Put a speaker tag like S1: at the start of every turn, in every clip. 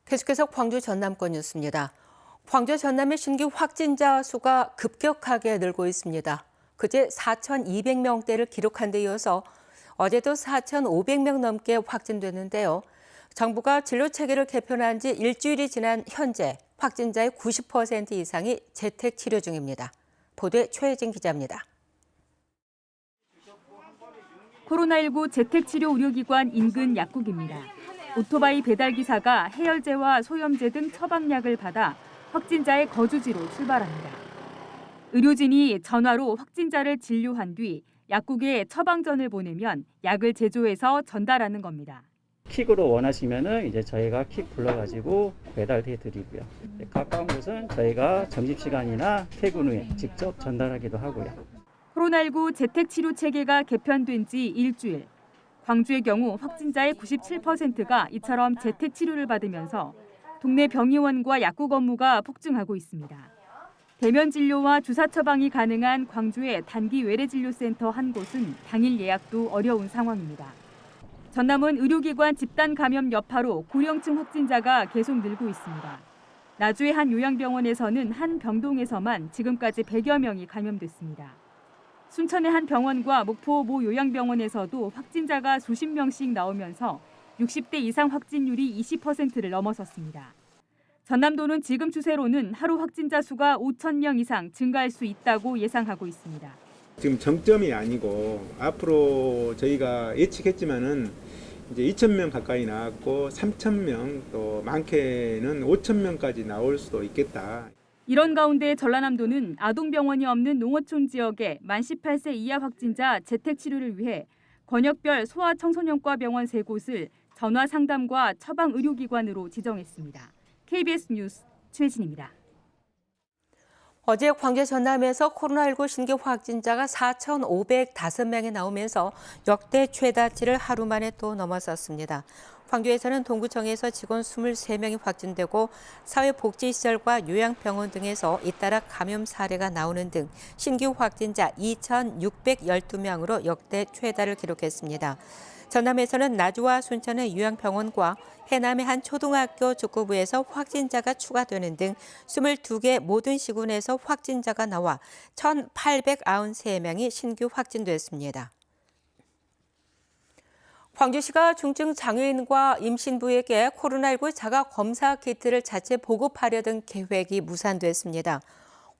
S1: 계속해서 광주 전남권 뉴스입니다. 광주 전남의 신규 확진자 수가 급격하게 늘고 있습니다. 그제 4,200명대를 기록한 데 이어서 어제도 4,500명 넘게 확진됐는데요. 정부가 진료체계를 개편한 지 일주일이 지난 현재 확진자의 90% 이상이 재택 치료 중입니다. 보도에 최혜진 기자입니다.
S2: 코로나19 재택치료 의료기관 인근 약국입니다. 오토바이 배달기사가 해열제와 소염제 등 처방약을 받아 확진자의 거주지로 출발합니다. 의료진이 전화로 확진자를 진료한 뒤 약국에 처방전을 보내면 약을 제조해서 전달하는 겁니다.
S3: 킥으로 원하시면은 이제 저희가 킥 불러가지고 배달해 드리고요. 가까운 곳은 저희가 점심시간이나 퇴근 후에 직접 전달하기도 하고요.
S2: 코로나19 재택치료 체계가 개편된 지 일주일. 광주의 경우 확진자의 97%가 이처럼 재택치료를 받으면서 동네 병의원과 약국 업무가 폭증하고 있습니다. 대면 진료와 주사 처방이 가능한 광주의 단기 외래진료센터 한 곳은 당일 예약도 어려운 상황입니다. 전남은 의료기관 집단 감염 여파로 고령층 확진자가 계속 늘고 있습니다. 나주의 한 요양병원에서는 한 병동에서만 지금까지 100여 명이 감염됐습니다. 순천의 한 병원과 목포 모 요양병원에서도 확진자가 수십 명씩 나오면서 60대 이상 확진율이 20%를 넘어섰습니다. 전남도는 지금 추세로는 하루 확진자 수가 5,000명 이상 증가할 수 있다고 예상하고 있습니다.
S4: 지금 정점이 아니고 앞으로 저희가 예측했지만은 이제 2,000명 가까이 나왔고 3,000명 또 많게는 5,000명까지 나올 수도 있겠다.
S2: 이런 가운데 전라남도는 아동병원이 없는 농어촌 지역의 만 18세 이하 확진자 재택치료를 위해 권역별 소아청소년과 병원 3곳을 전화 상담과 처방 의료기관으로 지정했습니다. KBS 뉴스 최진입니다.
S1: 어제 광주 전남에서 코로나19 신규 확진자가 4,505명이 나오면서 역대 최다치를 하루 만에 또 넘어섰습니다. 광주에서는 동구청에서 직원 23명이 확진되고 사회복지시설과 요양병원 등에서 잇따라 감염 사례가 나오는 등 신규 확진자 2,612명으로 역대 최다를 기록했습니다. 전남에서는 나주와 순천의 요양병원과 해남의 한 초등학교 축구부에서 확진자가 추가되는 등 22개 모든 시군에서 확진자가 나와 1,893명이 신규 확진됐습니다. 광주시가 중증 장애인과 임신부에게 코로나19 자가 검사 키트를 자체 보급하려던 계획이 무산됐습니다.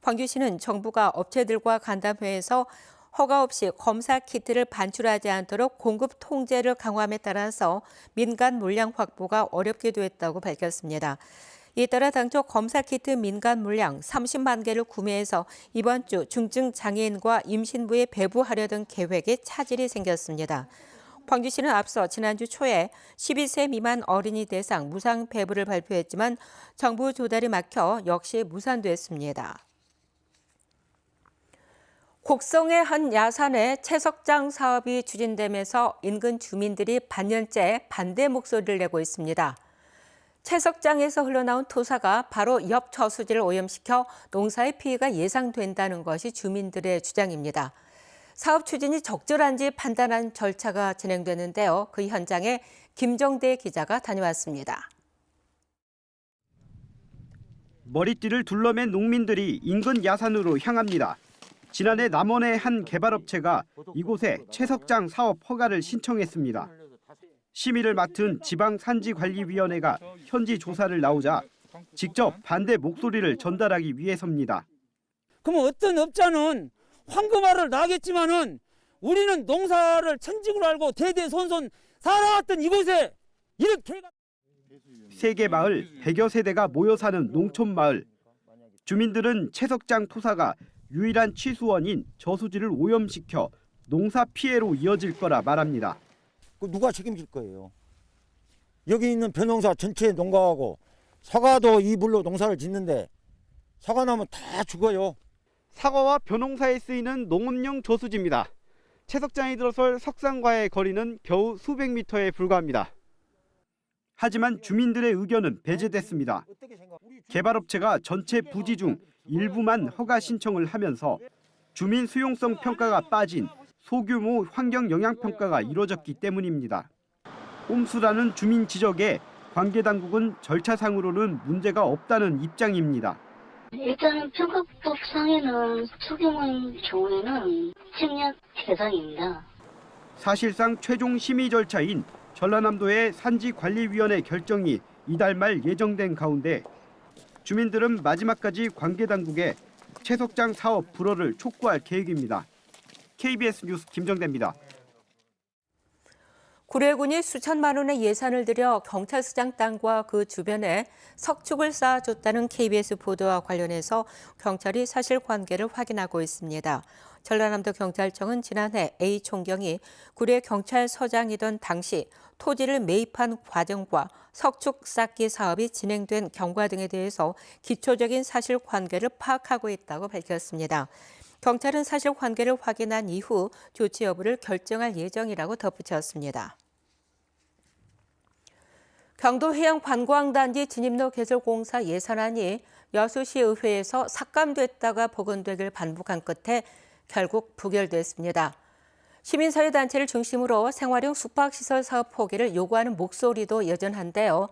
S1: 광주시는 정부가 업체들과 간담회에서 허가 없이 검사 키트를 반출하지 않도록 공급 통제를 강화함에 따라서 민간 물량 확보가 어렵게 됐다고 밝혔습니다. 이에 따라 당초 검사 키트 민간 물량 30만 개를 구매해서 이번 주 중증 장애인과 임신부에 배부하려던 계획에 차질이 생겼습니다. 광주시는 앞서 지난주 초에 12세 미만 어린이 대상 무상 배부를 발표했지만 정부 조달이 막혀 역시 무산됐습니다. 곡성의 한 야산에 채석장 사업이 추진되면서 인근 주민들이 반년째 반대 목소리를 내고 있습니다. 채석장에서 흘러나온 토사가 바로 옆 저수지를 오염시켜 농사의 피해가 예상된다는 것이 주민들의 주장입니다. 사업 추진이 적절한지 판단한 절차가 진행되는데요. 그 현장에 김정대 기자가 다녀왔습니다.
S5: 머리띠를 둘러맨 농민들이 인근 야산으로 향합니다. 지난해 남원의 한 개발업체가 이곳에 채석장 사업 허가를 신청했습니다. 심의를 맡은 지방산지관리위원회가 현지 조사를 나오자 직접 반대 목소리를 전달하기 위해서입니다.
S6: 그럼 어떤 업자는 황금알을 나겠지만은 우리는 농사를 천직으로 알고 대대손손 살아왔던 이곳에 이렇게
S5: 세개 마을 100여 세대가 모여 사는 농촌 마을. 주민들은 채석장 토사가 유일한 취수원인 저수지를 오염시켜 농사 피해로 이어질 거라 말합니다.
S7: 누가 책임질 거예요? 여기 있는 벼농사 전체 농가하고 사과도 이 물로 농사를 짓는데 사과 나면 다 죽어요.
S5: 사과와 벼농사에 쓰이는 농업용 저수지입니다. 채석장이 들어설 석산과의 거리는 겨우 수백 미터에 불과합니다. 하지만 주민들의 의견은 배제됐습니다. 개발업체가 전체 부지 중 일부만 허가 신청을 하면서 주민 수용성 평가가 빠진 소규모 환경 영향 평가가 이뤄졌기 때문입니다. 꼼수라는 주민 지적에 관계 당국은 절차상으로는 문제가 없다는 입장입니다.
S8: 일단은 평가법상에는 추경의 경우에는 침략 대상입니다.
S5: 사실상 최종 심의 절차인 전라남도의 산지관리위원회 결정이 이달 말 예정된 가운데 주민들은 마지막까지 관계 당국에 채석장 사업 불허를 촉구할 계획입니다. KBS 뉴스 김정대입니다.
S1: 구례군이 수천만 원의 예산을 들여 경찰서장 땅과 그 주변에 석축을 쌓아줬다는 KBS 보도와 관련해서 경찰이 사실관계를 확인하고 있습니다. 전라남도 경찰청은 지난해 A 총경이 구례 경찰서장이던 당시 토지를 매입한 과정과 석축 쌓기 사업이 진행된 경과 등에 대해서 기초적인 사실관계를 파악하고 있다고 밝혔습니다. 경찰은 사실관계를 확인한 이후 조치 여부를 결정할 예정이라고 덧붙였습니다. 경도 해양관광단지 진입로 개설 공사 예산안이 여수시의회에서 삭감됐다가 복원되길 반복한 끝에 결국 부결됐습니다. 시민사회단체를 중심으로 생활용 숙박시설 사업 포기를 요구하는 목소리도 여전한데요.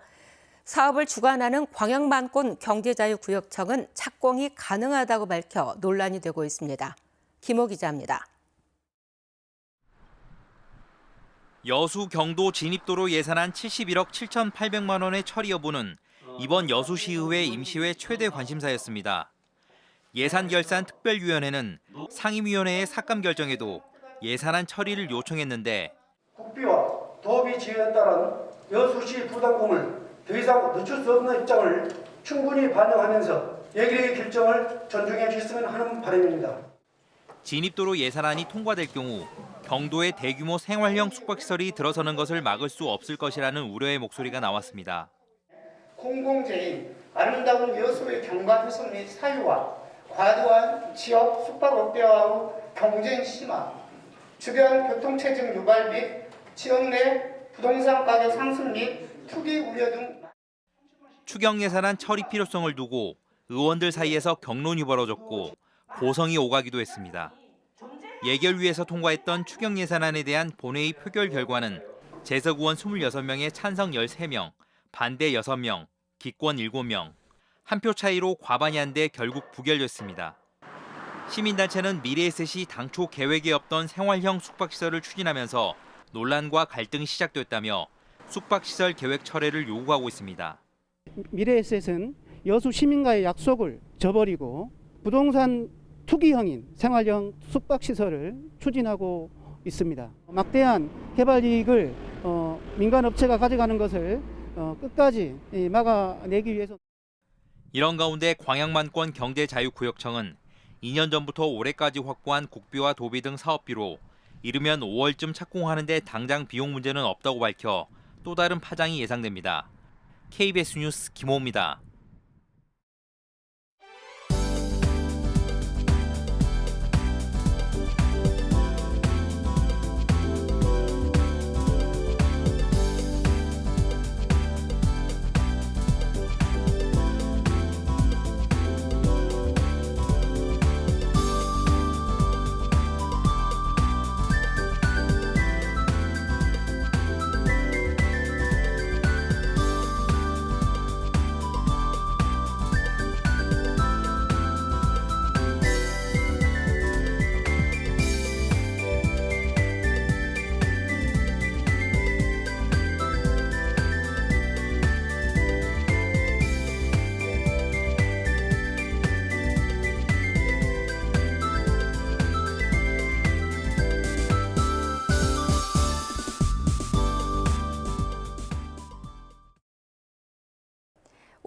S1: 사업을 주관하는 광양만권 경제자유구역청은 착공이 가능하다고 밝혀 논란이 되고 있습니다. 김호 기자입니다.
S9: 여수 경도 진입도로 예산안 71억 7,800만 원의 처리 여부는 이번 여수시의회 임시회 최대 관심사였습니다. 예산결산특별위원회는 상임위원회의 삭감 결정에도 예산안 처리를 요청했는데
S10: 국비와 도비 지혜에 따른 여수시 부담금을 더 이상 늦출 수 없는 입장을 충분히 반영하면서 예결의 결정을 존중해 주셨으면 하는 바람입니다.
S9: 진입도로 예산안이 통과될 경우 경도에 대규모 생활형 숙박시설이 들어서는 것을 막을 수 없을 것이라는 우려의 목소리가 나왔습니다.
S10: 공공재인 아름다운 여수의 경관 훼손 및 사유와 과도한 지역 숙박업계와의 경쟁 심화, 주변 교통체증 유발 및 지역 내 부동산 가격 상승 및 투기 우려 등
S9: 추경 예산안 처리 필요성을 두고 의원들 사이에서 격론이 벌어졌고 고성이 오가기도 했습니다. 예결위에서 통과했던 추경 예산안에 대한 본회의 표결 결과는 재석 의원 26명에 찬성 13명, 반대 6명, 기권 7명, 한 표 차이로 과반이 안 돼 결국 부결됐습니다. 시민단체는 미래에셋이 당초 계획에 없던 생활형 숙박시설을 추진하면서 논란과 갈등이 시작됐다며 숙박시설 계획 철회를 요구하고 있습니다.
S11: 미래에셋은 여수 시민과의 약속을 저버리고 부동산 투기형인 생활형 숙박시설을 추진하고 있습니다. 막대한 개발 이익을 민간업체가 가져가는 것을 끝까지 막아내기 위해서
S9: 이런 가운데 광양만권 경제자유구역청은 2년 전부터 올해까지 확보한 국비와 도비 등 사업비로 이르면 5월쯤 착공하는데 당장 비용 문제는 없다고 밝혀 또 다른 파장이 예상됩니다. KBS 뉴스 김호입니다.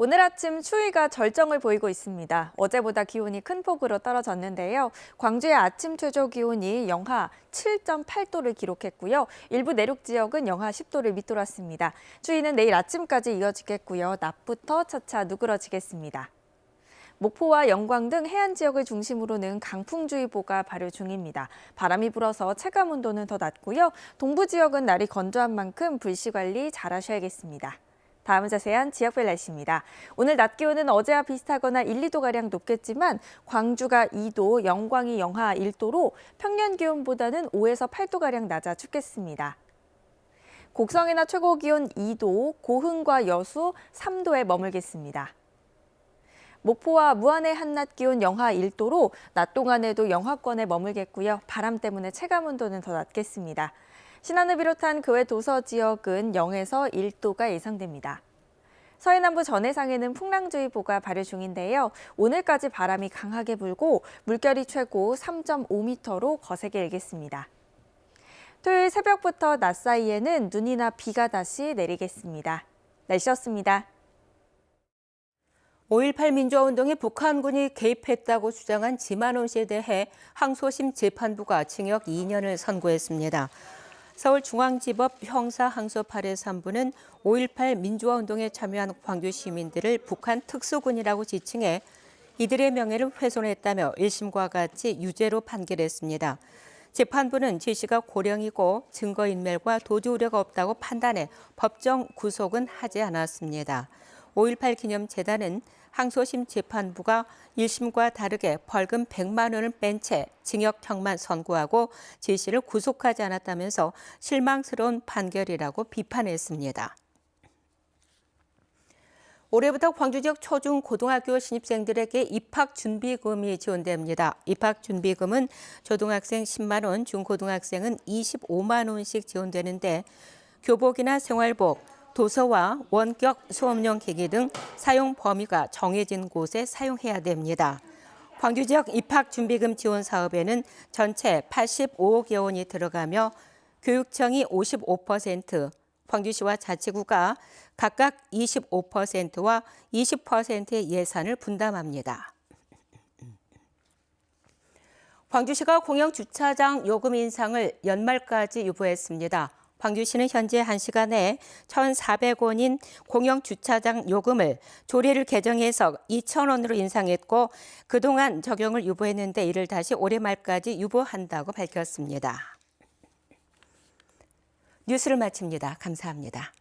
S12: 오늘 아침 추위가 절정을 보이고 있습니다. 어제보다 기온이 큰 폭으로 떨어졌는데요. 광주의 아침 최저 기온이 영하 7.8도를 기록했고요. 일부 내륙 지역은 영하 10도를 밑돌았습니다. 추위는 내일 아침까지 이어지겠고요. 낮부터 차차 누그러지겠습니다. 목포와 영광 등 해안 지역을 중심으로는 강풍주의보가 발효 중입니다. 바람이 불어서 체감 온도는 더 낮고요. 동부 지역은 날이 건조한 만큼 불씨 관리 잘 하셔야겠습니다. 다음은 자세한 지역별 날씨입니다. 오늘 낮 기온은 어제와 비슷하거나 1, 2도가량 높겠지만 광주가 2도, 영광이 영하 1도로 평년 기온보다는 5에서 8도가량 낮아 춥겠습니다. 곡성의 낮 최고 기온 2도, 고흥과 여수 3도에 머물겠습니다. 목포와 무안의 한낮 기온 영하 1도로 낮 동안에도 영하권에 머물겠고요. 바람 때문에 체감 온도는 더 낮겠습니다. 신안을 비롯한 그 외 도서 지역은 0에서 1도가 예상됩니다. 서해남부 전해상에는 풍랑주의보가 발효 중인데요. 오늘까지 바람이 강하게 불고 물결이 최고 3.5m로 거세게 일겠습니다. 토요일 새벽부터 낮 사이에는 눈이나 비가 다시 내리겠습니다. 날씨였습니다.
S1: 5.18 민주화운동에 북한군이 개입했다고 주장한 지만원 씨에 대해 항소심 재판부가 징역 2년을 선고했습니다. 서울중앙지법 형사항소8회 3부는 5.18 민주화운동에 참여한 광주 시민들을 북한 특수군이라고 지칭해 이들의 명예를 훼손했다며 1심과 같이 유죄로 판결했습니다. 재판부는 지 씨가 고령이고 증거인멸과 도주 우려가 없다고 판단해 법정 구속은 하지 않았습니다. 5.18 기념재단은 항소심 재판부가 1심과 다르게 벌금 100만 원을 뺀 채 징역형만 선고하고 지 씨를 구속하지 않았다면서 실망스러운 판결이라고 비판했습니다. 올해부터 광주 지역 초중 고등학교 신입생들에게 입학준비금이 지원됩니다. 입학준비금은 초등학생 10만 원, 중고등학생은 25만 원씩 지원되는데 교복이나 생활복, 도서와 원격 수업용 기기 등 사용 범위가 정해진 곳에 사용해야 됩니다. 광주 지역 입학준비금 지원 사업에는 전체 85억여 원이 들어가며 교육청이 55%, 광주시와 자치구가 각각 25%와 20%의 예산을 분담합니다. 광주시가 공영주차장 요금 인상을 연말까지 유보했습니다. 광주시는 현재 1시간 내에 1,400원인 공영주차장 요금을 조례를 개정해서 2,000원으로 인상했고 그동안 적용을 유보했는데 이를 다시 올해 말까지 유보한다고 밝혔습니다. 뉴스를 마칩니다. 감사합니다.